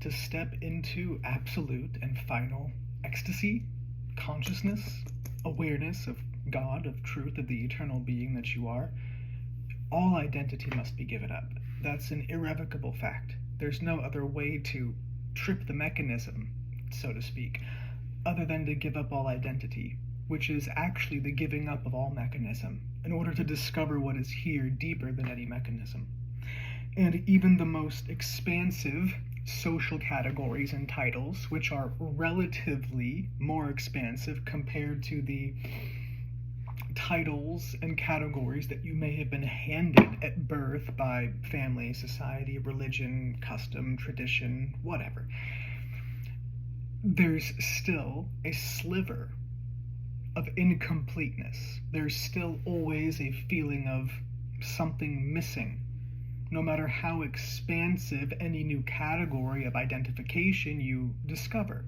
to step into absolute and final ecstasy, consciousness, awareness of God, of truth, of the eternal being that you are, all identity must be given up. That's an irrevocable fact. There's no other way to trip the mechanism, so to speak, other than to give up all identity, which is actually the giving up of all mechanism, in order to discover what is here deeper than any mechanism. And even the most expansive social categories and titles, which are relatively more expansive compared to the titles and categories that you may have been handed at birth by family, society, religion, custom, tradition, whatever, there's still a sliver of incompleteness. There's still always a feeling of something missing. No matter how expansive any new category of identification you discover.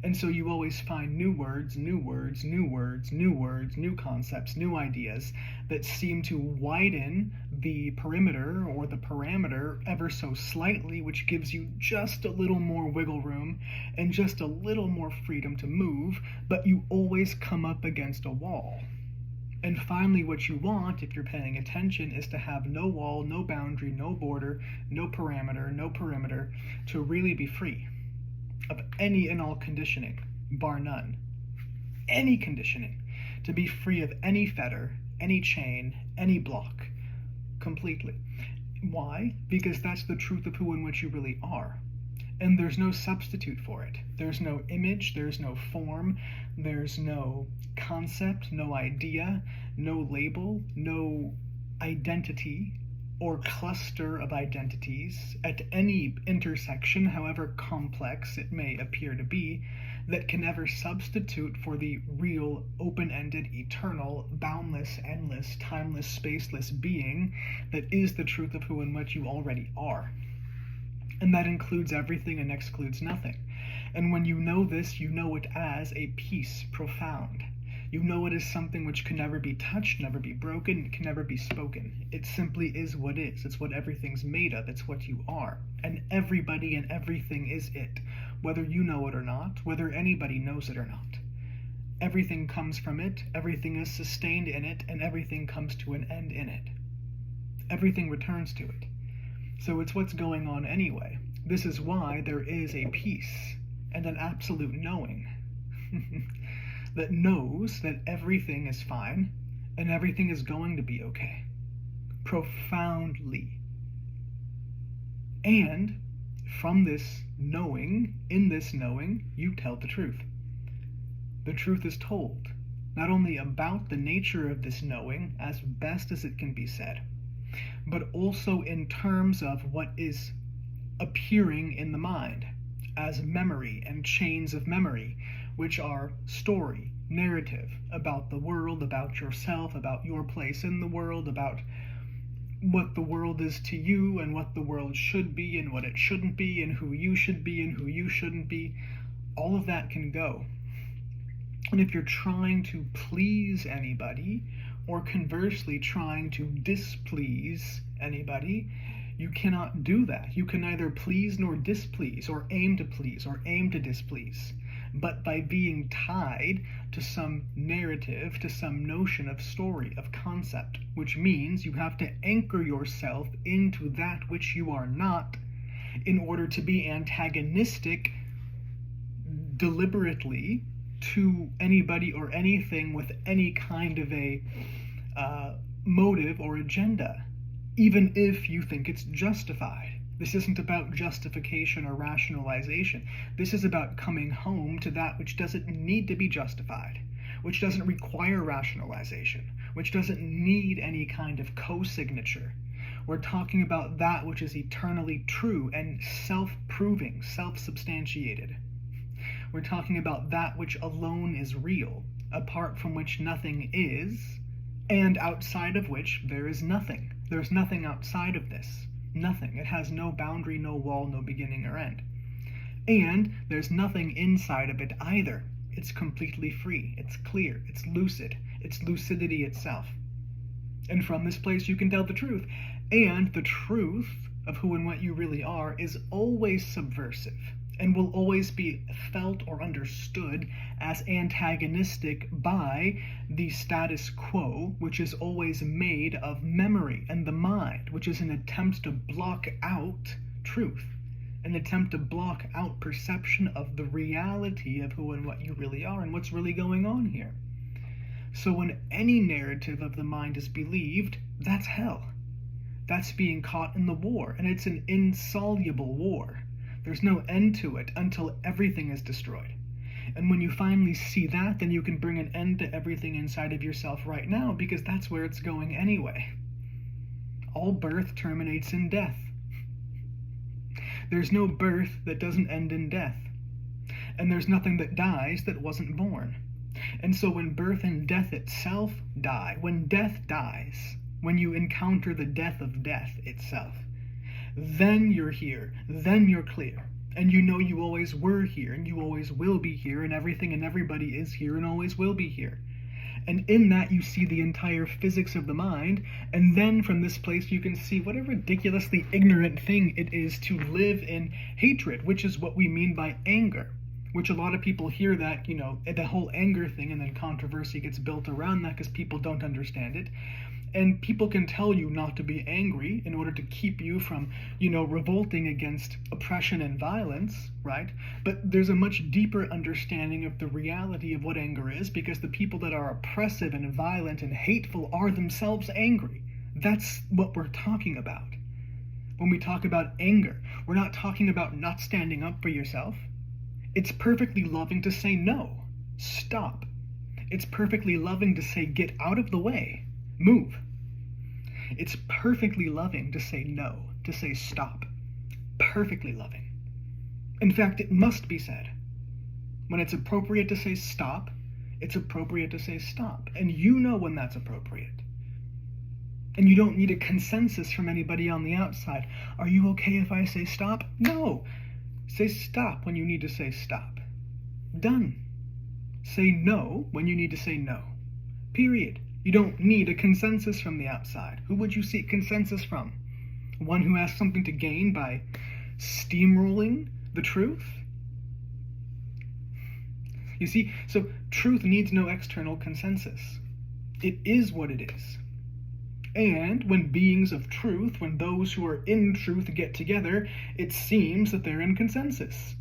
And so you always find new words, new words, new words, new words, new concepts, new ideas that seem to widen the perimeter or the parameter ever so slightly, which gives you just a little more wiggle room and just a little more freedom to move, but you always come up against a wall. And finally, what you want, if you're paying attention, is to have no wall, no boundary, no border, no parameter, no perimeter, to really be free of any and all conditioning, bar none. Any conditioning. To be free of any fetter, any chain, any block, completely. Why? Because that's the truth of who and what you really are. And there's no substitute for it. There's no image, there's no form, there's no concept, no idea, no label, no identity or cluster of identities at any intersection, however complex it may appear to be, that can ever substitute for the real, open-ended, eternal, boundless, endless, timeless, spaceless being that is the truth of who and what you already are. And that includes everything and excludes nothing. And when you know this, you know it as a peace profound. You know it as something which can never be touched, never be broken, it can never be spoken. It simply is what is. It's what everything's made of. It's what you are. And everybody and everything is it, whether you know it or not, whether anybody knows it or not. Everything comes from it, everything is sustained in it, and everything comes to an end in it. Everything returns to it. So it's what's going on anyway. This is why there is a peace and an absolute knowing that knows that everything is fine and everything is going to be okay. Profoundly. And from this knowing, in this knowing, you tell the truth. The truth is told, not only about the nature of this knowing as best as it can be said, but also in terms of what is appearing in the mind as memory and chains of memory, which are story, narrative about the world, about yourself, about your place in the world, about what the world is to you and what the world should be and what it shouldn't be and who you should be and who you shouldn't be. All of that can go. And if you're trying to please anybody, or conversely trying to displease anybody, you cannot do that. You can neither please nor displease, or aim to displease. But by being tied to some narrative, to some notion of story, of concept, which means you have to anchor yourself into that which you are not in order to be antagonistic deliberately to anybody or anything with any kind of a motive or agenda, even if you think it's justified. This isn't about justification or rationalization. This is about coming home to that which doesn't need to be justified, which doesn't require rationalization, which doesn't need any kind of co-signature. We're talking about that which is eternally true and self-proving, self-substantiated. We're talking about that which alone is real, apart from which nothing is, and outside of which there is nothing. There's nothing outside of this. Nothing. It has no boundary, no wall, no beginning or end. And there's nothing inside of it either. It's completely free. It's clear. It's lucid. It's lucidity itself. And from this place you can tell the truth. And the truth of who and what you really are is always subversive and will always be felt or understood as antagonistic by the status quo, which is always made of memory and the mind, which is an attempt to block out truth, an attempt to block out perception of the reality of who and what you really are and what's really going on here. So when any narrative of the mind is believed, that's hell. That's being caught in the war, and it's an insoluble war. There's no end to it until everything is destroyed. And when you finally see that, then you can bring an end to everything inside of yourself right now, because that's where it's going anyway. All birth terminates in death. There's no birth that doesn't end in death. And there's nothing that dies that wasn't born. And so when birth and death itself die, when death dies, when you encounter the death of death itself, then you're here, then you're clear, and you know you always were here, and you always will be here, and everything and everybody is here and always will be here. And in that you see the entire physics of the mind, and then from this place you can see what a ridiculously ignorant thing it is to live in hatred, which is what we mean by anger. Which a lot of people hear that, the whole anger thing, and then controversy gets built around that because people don't understand it. And people can tell you not to be angry in order to keep you from, revolting against oppression and violence, right? But there's a much deeper understanding of the reality of what anger is, because the people that are oppressive and violent and hateful are themselves angry. That's what we're talking about. When we talk about anger, we're not talking about not standing up for yourself. It's perfectly loving to say no, stop. It's perfectly loving to say get out of the way, move. It's perfectly loving to say no, to say stop. Perfectly loving. In fact, it must be said. When it's appropriate to say stop, it's appropriate to say stop. And you know when that's appropriate. And you don't need a consensus from anybody on the outside. Are you okay if I say stop? No. Say stop when you need to say stop. Done. Say no when you need to say no. Period. You don't need a consensus from the outside. Who would you seek consensus from? One who has something to gain by steamrolling the truth? You see, so truth needs no external consensus. It is what it is. And when beings of truth, when those who are in truth get together, it seems that they're in consensus.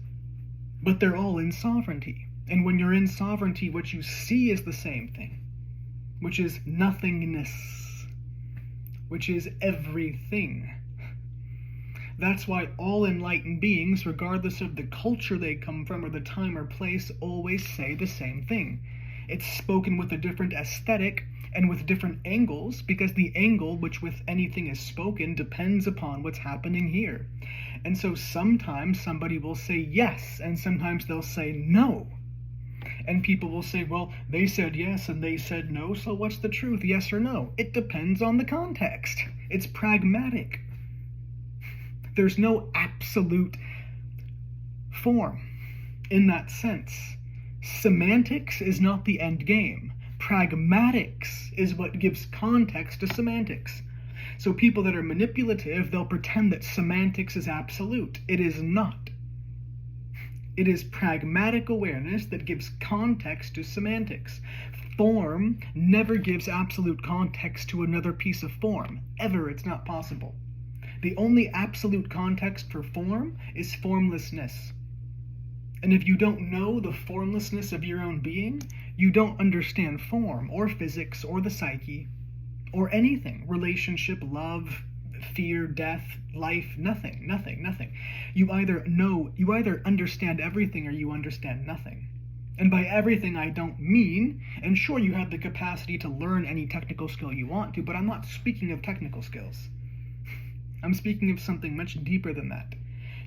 But they're all in sovereignty. And when you're in sovereignty, what you see is the same thing, which is nothingness, which is everything. That's why all enlightened beings, regardless of the culture they come from or the time or place, always say the same thing. It's spoken with a different aesthetic and with different angles, because the angle which with anything is spoken depends upon what's happening here. And so sometimes somebody will say yes, and sometimes they'll say no. And people will say, well, they said yes and they said no, so what's the truth, yes or no? It depends on the context. It's pragmatic. There's no absolute form in that sense. Semantics is not the end game. Pragmatics is what gives context to semantics. So people that are manipulative, they'll pretend that semantics is absolute. It is not. It is pragmatic awareness that gives context to semantics. Form never gives absolute context to another piece of form. Ever, it's not possible. The only absolute context for form is formlessness. And if you don't know the formlessness of your own being, you don't understand form, or physics, or the psyche, or anything. Relationship, love, fear, death, life, nothing. You either understand everything or you understand nothing. And by everything I don't mean, and sure you have the capacity to learn any technical skill you want to, but I'm not speaking of technical skills. I'm speaking of something much deeper than that.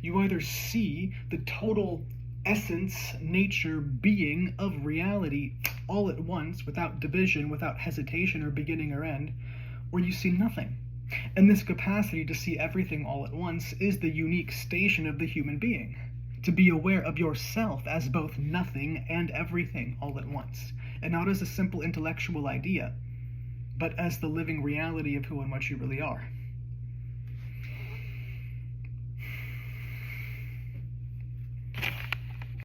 You either see the total essence, nature, being of reality all at once, without division, without hesitation or beginning or end, or you see nothing. And this capacity to see everything all at once is the unique station of the human being, to be aware of yourself as both nothing and everything all at once, and not as a simple intellectual idea, but as the living reality of who and what you really are.